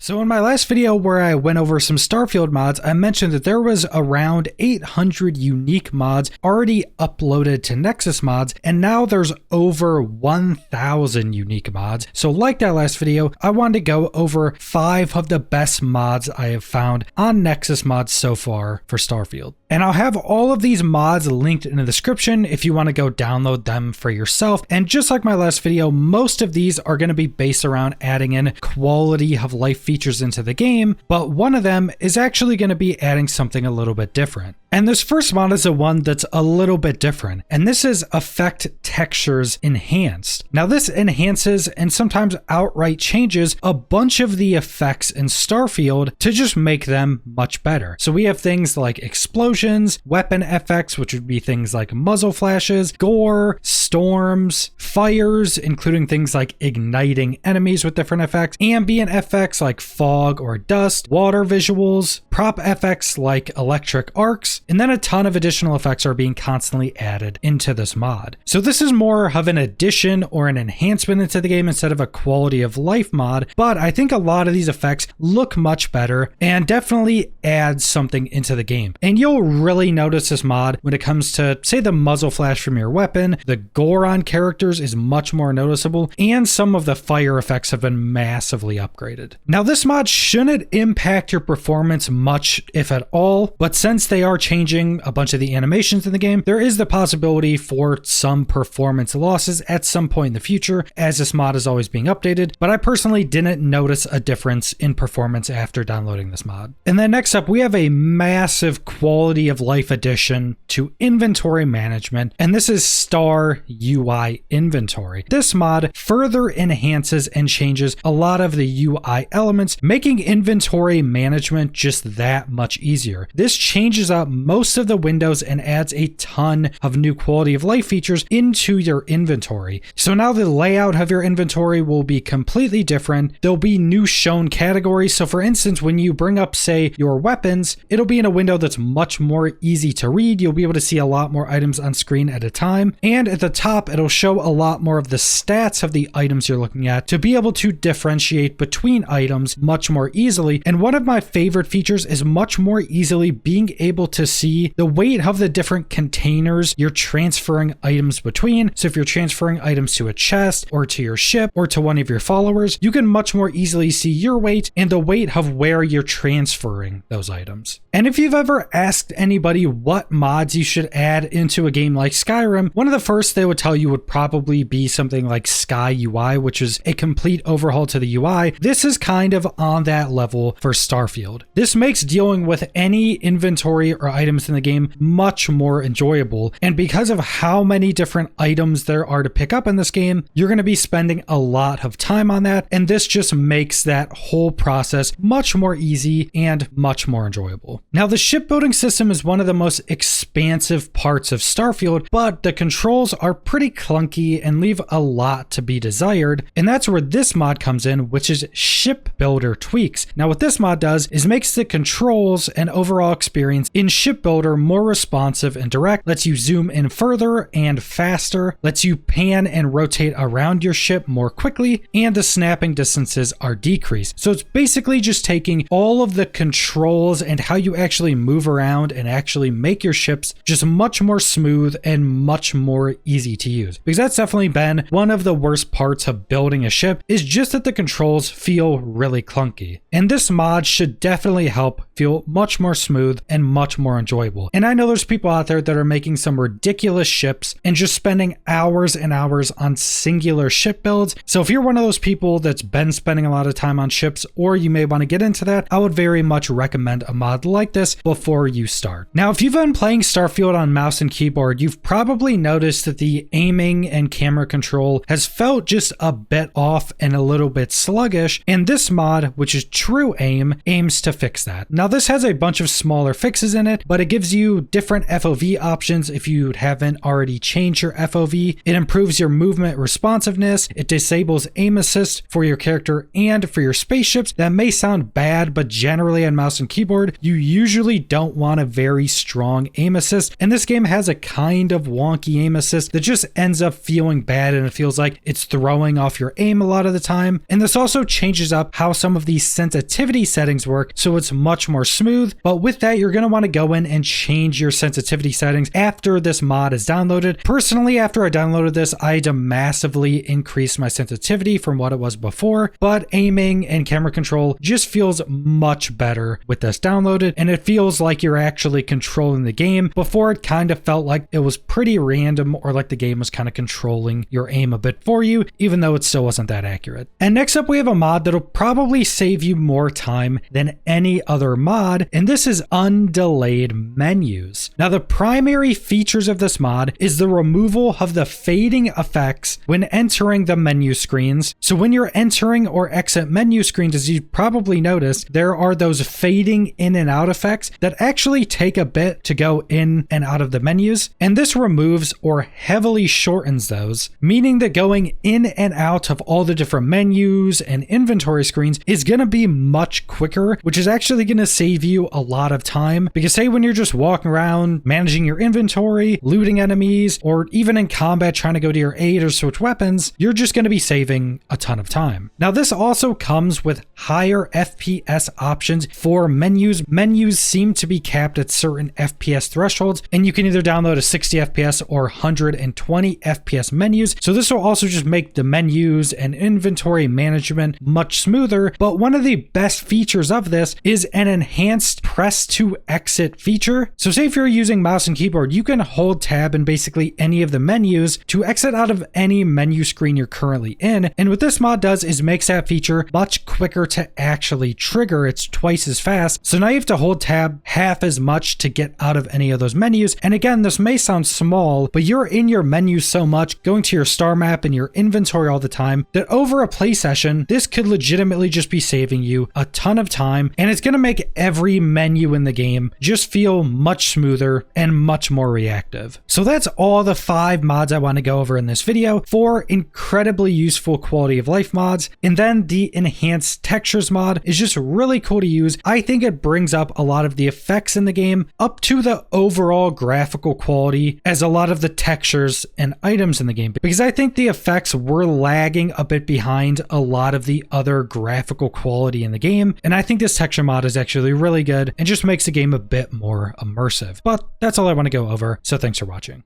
So in my last video where I went over some Starfield mods, I mentioned that there was around 800 unique mods already uploaded to Nexus Mods, and now there's over 1,000 unique mods. So like that last video, I wanted to go over 5 of the best mods I have found on Nexus Mods so far for Starfield. And I'll have all of these mods linked in the description if you want to go download them for yourself. And just like my last video, most of these are going to be based around adding in quality of life features into the game, but one of them is actually going to be adding something a little bit different. And this first mod is the one that's a little bit different, and this is Effect Textures Enhanced. Now this enhances and sometimes outright changes a bunch of the effects in Starfield to just make them much better. So we have things like explosions, weapon effects, which would be things like muzzle flashes, gore, storms, fires, including things like igniting enemies with different effects, ambient effects like fog or dust, water visuals, prop effects like electric arcs, and then a ton of additional effects are being constantly added into this mod. So this is more of an addition or an enhancement into the game instead of a quality of life mod, but I think a lot of these effects look much better and definitely add something into the game. And you'll really notice this mod when it comes to, say, the muzzle flash from your weapon. The gore on characters is much more noticeable, and some of the fire effects have been massively upgraded. Now this mod shouldn't impact your performance much, if at all, but since they are changing a bunch of the animations in the game, there is the possibility for some performance losses at some point in the future, as this mod is always being updated, but I personally didn't notice a difference in performance after downloading this mod. And then next up, we have a massive quality of life addition to inventory management, and this is Star UI Inventory. This mod further enhances and changes a lot of the UI elements, making inventory management just that much easier. This changes up most of the windows and adds a ton of new quality of life features into your inventory. So now the layout of your inventory will be completely different. There'll be new shown categories. So for instance, when you bring up, say, your weapons, it'll be in a window that's much more easy to read. You'll be able to see a lot more items on screen at a time. And at the top, it'll show a lot more of the stats of the items you're looking at to be able to differentiate between items much more easily. And one of my favorite features is much more easily being able to see the weight of the different containers you're transferring items between. So if you're transferring items to a chest or to your ship or to one of your followers, you can much more easily see your weight and the weight of where you're transferring those items. And if you've ever asked anybody what mods you should add into a game like Skyrim, one of the first they would tell you would probably be something like Sky UI, which is a complete overhaul to the UI. This is kind of on that level for Starfield. This makes dealing with any inventory or items in the game much more enjoyable, and because of how many different items there are to pick up in this game, you're going to be spending a lot of time on that, and this just makes that whole process much more easy and much more enjoyable. Now the shipbuilding system is one of the most expansive parts of Starfield, but the controls are pretty clunky and leave a lot to be desired, and that's where this mod comes in, which is Shipbuilder Tweaks. Now what this mod does is makes the controls and overall experience in Shipbuilder more responsive and direct, lets you zoom in further and faster, lets you pan and rotate around your ship more quickly, and the snapping distances are decreased. So it's basically just taking all of the controls and how you actually move around and actually make your ships just much more smooth and much more easy to use. Because that's definitely been one of the worst parts of building a ship, is just that the controls feel really clunky. And this mod should definitely help feel much more smooth and much more enjoyable. And I know there's people out there that are making some ridiculous ships and just spending hours and hours on singular ship builds. So if you're one of those people that's been spending a lot of time on ships, or you may want to get into that, I would very much recommend a mod like this before you start. Now, if you've been playing Starfield on mouse and keyboard, you've probably noticed that the aiming and camera control has felt just a bit off and a little bit sluggish, and this mod, which is True Aim, aims to fix that. Now this has a bunch of smaller fixes in it, but it gives you different FOV options if you haven't already changed your FOV. It improves your movement responsiveness. It disables aim assist for your character and for your spaceships. That may sound bad, but generally on mouse and keyboard, you usually don't want a very strong aim assist, and this game has a kind of wonky aim assist that just ends up feeling bad, and it feels like it's throwing off your aim a lot of the time. And this also changes up how some of these sensitivity settings work, so it's much more smooth. But with that, you're going to want to go in and change your sensitivity settings after this mod is downloaded. Personally, after I downloaded this, I had to massively increase my sensitivity from what it was before, but aiming and camera control just feels much better with this downloaded, and it feels like you're actually controlling the game. Before, it kind of felt like it was pretty random, or like the game was kind of controlling your aim a bit for you, even though it still wasn't that accurate. And next up, we have a mod that'll probably save you more time than any other mod, and this is undelayed menus. Now, the primary features of this mod is the removal of the fading effects when entering the menu screens. So when you're entering or exit menu screens, as you probably noticed, there are those fading in and out effects that actually take a bit to go in and out of the menus, and this removes or heavily shortens those, meaning that going in and out of all the different menus and inventory screens is going to be much quicker, which is actually going to save you a lot of time. Because say when you're just walking around managing your inventory, looting enemies, or even in combat trying to go to your aid or switch weapons, you're just going to be saving a ton of time. Now, this also comes with higher FPS options for menus. Menus seem to be capped at certain FPS thresholds, and you can either download a 60 FPS or 120 FPS menus. So this will also just make the menus and inventory management much smoother. But one of the best features of this is an enhanced press to exit feature. So say if you're using mouse and keyboard, you can hold tab in basically any of the menus to exit out of any menu screen you're currently in. And what this mod does is makes that feature much quicker to actually trigger. It's twice as fast. So now you have to hold tab half as much to get out of any of those menus. And again, this may sound small, but you're in your menu so much, going to your star map and your inventory all the time, that over a play session, this could legitimately just be saving you a ton of time, and it's going to make every menu in the game just feel much smoother and much more reactive. So that's all the 5 mods I want to go over in this video. 4 incredibly useful quality of life mods, and then the enhanced textures mod is just really cool to use. I think it brings up a lot of the effects in the game up to the overall graphical quality as a lot of the textures and items in the game, because I think the effects were lagging a bit behind a lot of the other graphical quality in the game, and I think this texture mod is actually really good and just makes the game a bit more immersive. But that's all I want to go over, so thanks for watching.